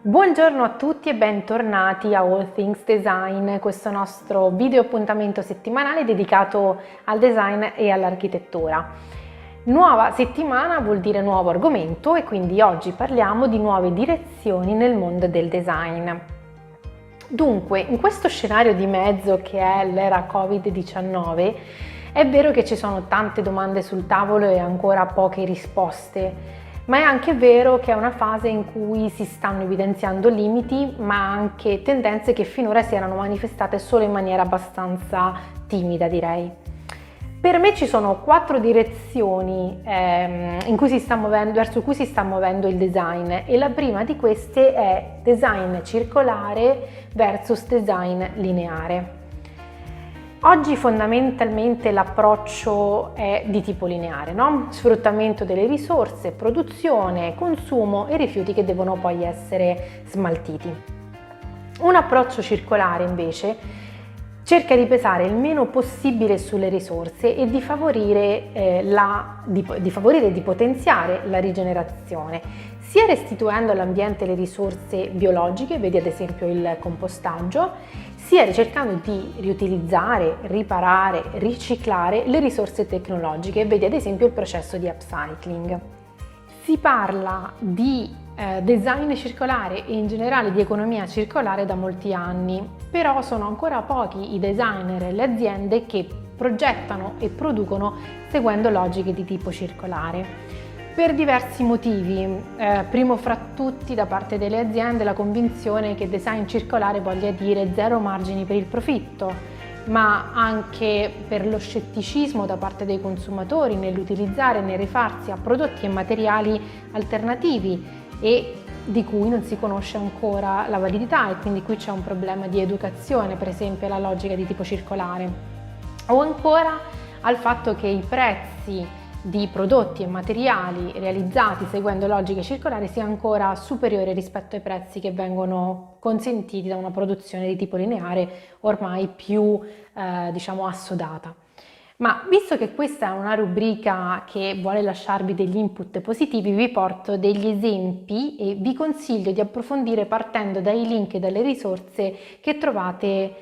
Buongiorno a tutti e bentornati a All Things Design, questo nostro video appuntamento settimanale dedicato al design e all'architettura. Nuova settimana vuol dire nuovo argomento e quindi oggi parliamo di nuove direzioni nel mondo del design. Dunque, in questo scenario di mezzo che è l'era Covid-19, è vero che ci sono tante domande sul tavolo e ancora poche risposte. Ma è anche vero che è una fase in cui si stanno evidenziando limiti, ma anche tendenze che finora si erano manifestate solo in maniera abbastanza timida, direi. Per me ci sono 4 direzioni verso cui si sta muovendo il design, e la prima di queste è design circolare versus design lineare. Oggi fondamentalmente l'approccio è di tipo lineare, no? Sfruttamento delle risorse, produzione, consumo e rifiuti che devono poi essere smaltiti. Un approccio circolare invece cerca di pesare il meno possibile sulle risorse e di favorire e di potenziare la rigenerazione, sia restituendo all'ambiente le risorse biologiche, vedi ad esempio il compostaggio, sia ricercando di riutilizzare, riparare, riciclare le risorse tecnologiche, vedi ad esempio il processo di upcycling. Si parla di design circolare e in generale di economia circolare da molti anni, però sono ancora pochi i designer e le aziende che progettano e producono seguendo logiche di tipo circolare. Per diversi motivi, primo fra tutti da parte delle aziende la convinzione che design circolare voglia dire zero margini per il profitto, ma anche per lo scetticismo da parte dei consumatori nell'utilizzare e nel rifarsi a prodotti e materiali alternativi e di cui non si conosce ancora la validità, e quindi qui c'è un problema di educazione, per esempio alla logica di tipo circolare, o ancora al fatto che i prezzi di prodotti e materiali realizzati seguendo logiche circolari sia ancora superiore rispetto ai prezzi che vengono consentiti da una produzione di tipo lineare ormai più assodata. Ma visto che questa è una rubrica che vuole lasciarvi degli input positivi, vi porto degli esempi e vi consiglio di approfondire partendo dai link e dalle risorse che trovate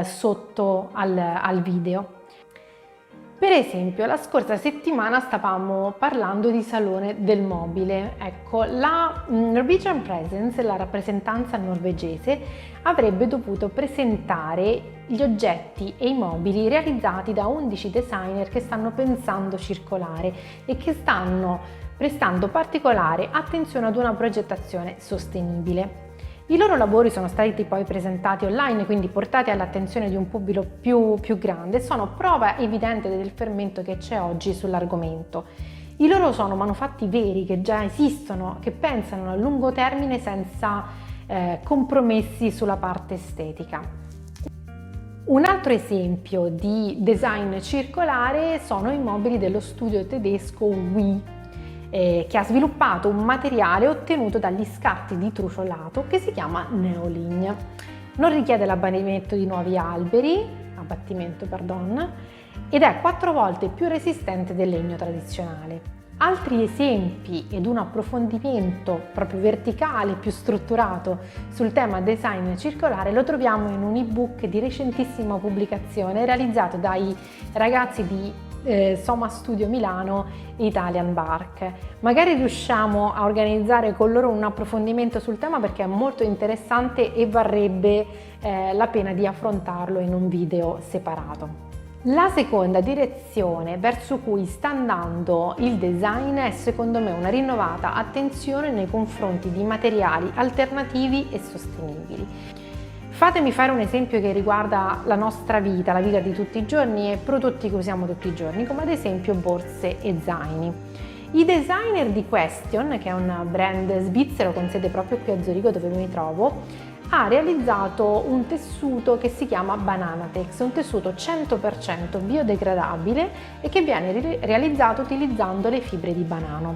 sotto al video. Per esempio, la scorsa settimana stavamo parlando di Salone del Mobile. Ecco, la Norwegian Presence, la rappresentanza norvegese, avrebbe dovuto presentare gli oggetti e i mobili realizzati da 11 designer che stanno pensando circolare e che stanno prestando particolare attenzione ad una progettazione sostenibile. I loro lavori sono stati poi presentati online, quindi portati all'attenzione di un pubblico più grande, e sono prova evidente del fermento che c'è oggi sull'argomento. I loro sono manufatti veri che già esistono, che pensano a lungo termine senza compromessi sulla parte estetica. Un altro esempio di design circolare sono i mobili dello studio tedesco WE, che ha sviluppato un materiale ottenuto dagli scarti di truciolato che si chiama Neolign. Non richiede l'abbattimento di nuovi alberi, ed è 4 volte più resistente del legno tradizionale. Altri esempi ed un approfondimento proprio verticale, più strutturato sul tema design circolare lo troviamo in un ebook di recentissima pubblicazione realizzato dai ragazzi di Soma Studio Milano Italian Bark. Magari riusciamo a organizzare con loro un approfondimento sul tema perché è molto interessante e varrebbe la pena di affrontarlo in un video separato. La seconda direzione verso cui sta andando il design è secondo me una rinnovata attenzione nei confronti di materiali alternativi e sostenibili. Fatemi fare un esempio che riguarda la nostra vita, la vita di tutti i giorni e prodotti che usiamo tutti i giorni, come ad esempio borse e zaini. I designer di Question, che è un brand svizzero con sede proprio qui a Zurigo dove mi trovo, ha realizzato un tessuto che si chiama Bananatex, un tessuto 100% biodegradabile e che viene realizzato utilizzando le fibre di banano.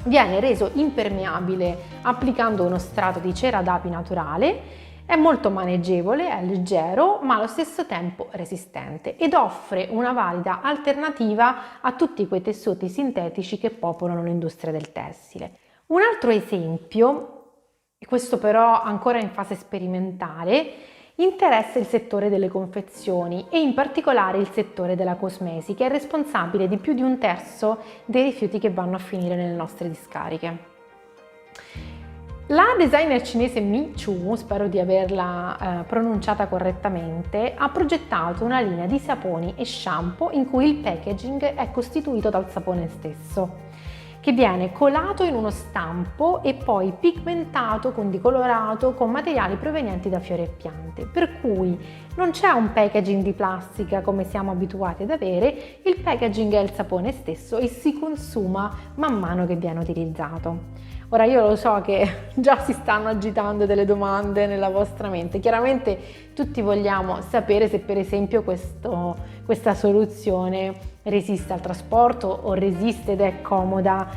Viene reso impermeabile applicando uno strato di cera d'api naturale. È molto maneggevole, è leggero, ma allo stesso tempo resistente ed offre una valida alternativa a tutti quei tessuti sintetici che popolano l'industria del tessile. Un altro esempio e questo però ancora in fase sperimentale, interessa il settore delle confezioni e in particolare il settore della cosmesi, che è responsabile di più di 1/3 dei rifiuti che vanno a finire nelle nostre discariche. La designer cinese Mi Chu, spero di averla pronunciata correttamente, ha progettato una linea di saponi e shampoo in cui il packaging è costituito dal sapone stesso, che viene colato in uno stampo e poi pigmentato, quindi colorato, con materiali provenienti da fiori e piante, per cui non c'è un packaging di plastica come siamo abituati ad avere, il packaging è il sapone stesso e si consuma man mano che viene utilizzato. Ora io lo so che già si stanno agitando delle domande nella vostra mente, chiaramente tutti vogliamo sapere se per esempio questa soluzione resiste al trasporto o resiste ed è comoda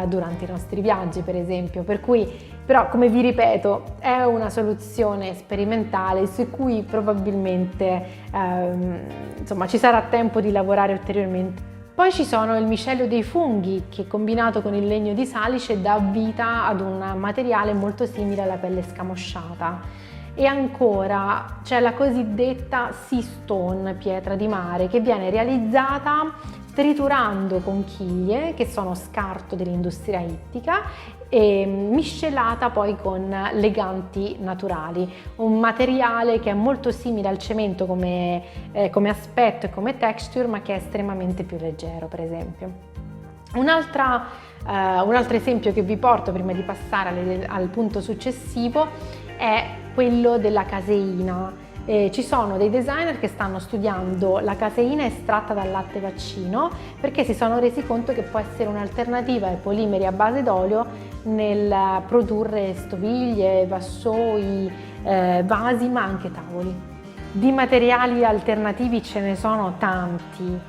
durante i nostri viaggi per esempio, per cui però come vi ripeto è una soluzione sperimentale su cui probabilmente insomma ci sarà tempo di lavorare ulteriormente. Poi ci sono il micelio dei funghi che combinato con il legno di salice dà vita ad un materiale molto simile alla pelle scamosciata. E ancora c'è la cosiddetta sea stone, pietra di mare, che viene realizzata triturando conchiglie, che sono scarto dell'industria ittica, e miscelata poi con leganti naturali, un materiale che è molto simile al cemento come aspetto e come texture, ma che è estremamente più leggero, per esempio. Un altro esempio che vi porto prima di passare al punto successivo è quello della caseina. Ci sono dei designer che stanno studiando la caseina estratta dal latte vaccino perché si sono resi conto che può essere un'alternativa ai polimeri a base d'olio nel produrre stoviglie, vassoi, vasi, ma anche tavoli. Di materiali alternativi ce ne sono tanti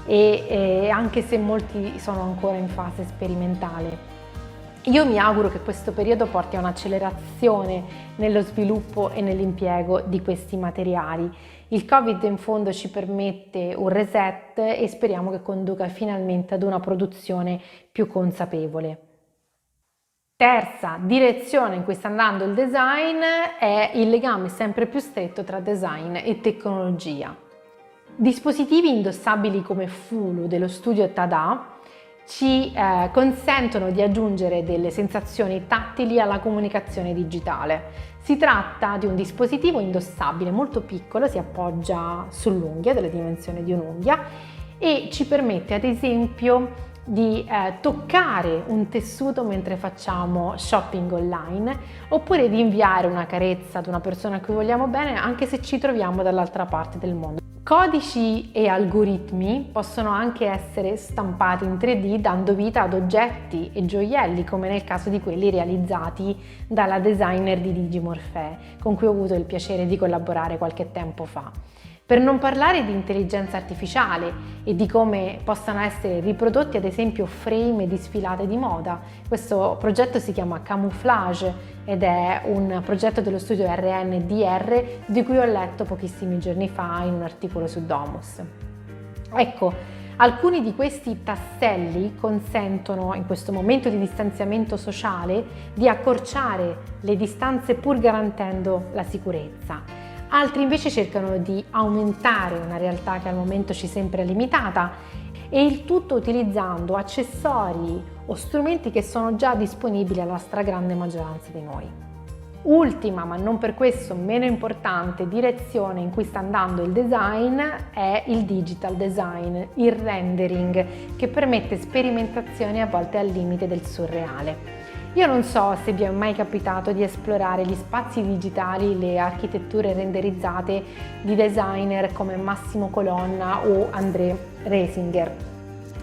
e anche se molti sono ancora in fase sperimentale. Io mi auguro che questo periodo porti a un'accelerazione nello sviluppo e nell'impiego di questi materiali. Il Covid in fondo ci permette un reset e speriamo che conduca finalmente ad una produzione più consapevole. Terza direzione in cui sta andando il design è il legame sempre più stretto tra design e tecnologia. Dispositivi indossabili come Fulu dello studio Tada ci consentono di aggiungere delle sensazioni tattili alla comunicazione digitale. Si tratta di un dispositivo indossabile molto piccolo, si appoggia sull'unghia, delle dimensioni di un'unghia, e ci permette ad esempio di toccare un tessuto mentre facciamo shopping online oppure di inviare una carezza ad una persona a cui vogliamo bene anche se ci troviamo dall'altra parte del mondo. Codici e algoritmi possono anche essere stampati in 3D dando vita ad oggetti e gioielli come nel caso di quelli realizzati dalla designer di Digimorphe con cui ho avuto il piacere di collaborare qualche tempo fa. Per non parlare di intelligenza artificiale e di come possano essere riprodotti ad esempio frame di sfilate di moda. Questo progetto si chiama Camouflage ed è un progetto dello studio RNDR di cui ho letto pochissimi giorni fa in un articolo su Domus. Ecco, alcuni di questi tasselli consentono in questo momento di distanziamento sociale di accorciare le distanze pur garantendo la sicurezza. Altri invece cercano di aumentare una realtà che al momento ci sembra limitata e il tutto utilizzando accessori o strumenti che sono già disponibili alla stragrande maggioranza di noi. Ultima, ma non per questo meno importante, direzione in cui sta andando il design è il digital design, il rendering, che permette sperimentazioni a volte al limite del surreale. Io non so se vi è mai capitato di esplorare gli spazi digitali, le architetture renderizzate di designer come Massimo Colonna o André Resinger.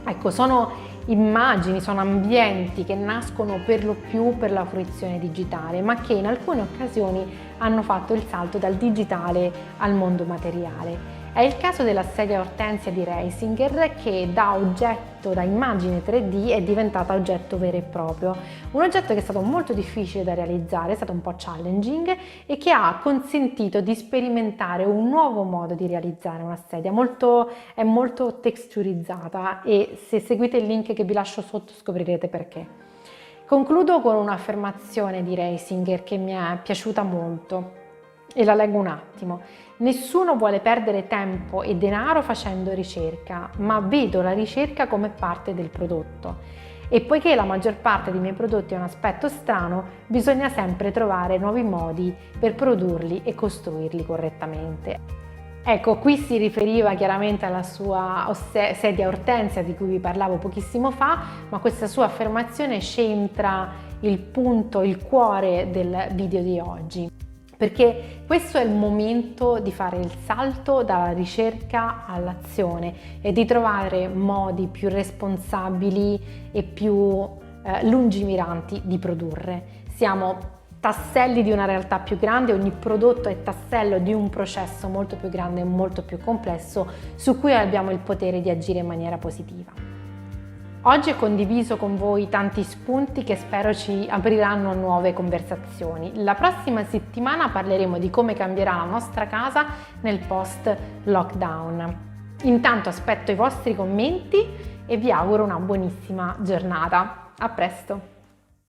Ecco, sono immagini, sono ambienti che nascono per lo più per la fruizione digitale, ma che in alcune occasioni hanno fatto il salto dal digitale al mondo materiale. È il caso della sedia Ortensia di Reisinger che da immagine 3D è diventata oggetto vero e proprio. Un oggetto che è stato molto difficile da realizzare, è stato un po' challenging e che ha consentito di sperimentare un nuovo modo di realizzare una sedia, è molto texturizzata e se seguite il link che vi lascio sotto scoprirete perché. Concludo con un'affermazione di Reisinger che mi è piaciuta molto e la leggo un attimo. Nessuno vuole perdere tempo e denaro facendo ricerca, ma vedo la ricerca come parte del prodotto. E poiché la maggior parte dei miei prodotti ha un aspetto strano, bisogna sempre trovare nuovi modi per produrli e costruirli correttamente. Ecco, qui si riferiva chiaramente alla sua sedia Ortensia di cui vi parlavo pochissimo fa, ma questa sua affermazione centra il punto, il cuore del video di oggi. Perché questo è il momento di fare il salto dalla ricerca all'azione e di trovare modi più responsabili e più lungimiranti di produrre. Siamo tasselli di una realtà più grande, ogni prodotto è tassello di un processo molto più grande e molto più complesso su cui abbiamo il potere di agire in maniera positiva. Oggi ho condiviso con voi tanti spunti che spero ci apriranno a nuove conversazioni. La prossima settimana parleremo di come cambierà la nostra casa nel post-lockdown. Intanto aspetto i vostri commenti e vi auguro una buonissima giornata. A presto!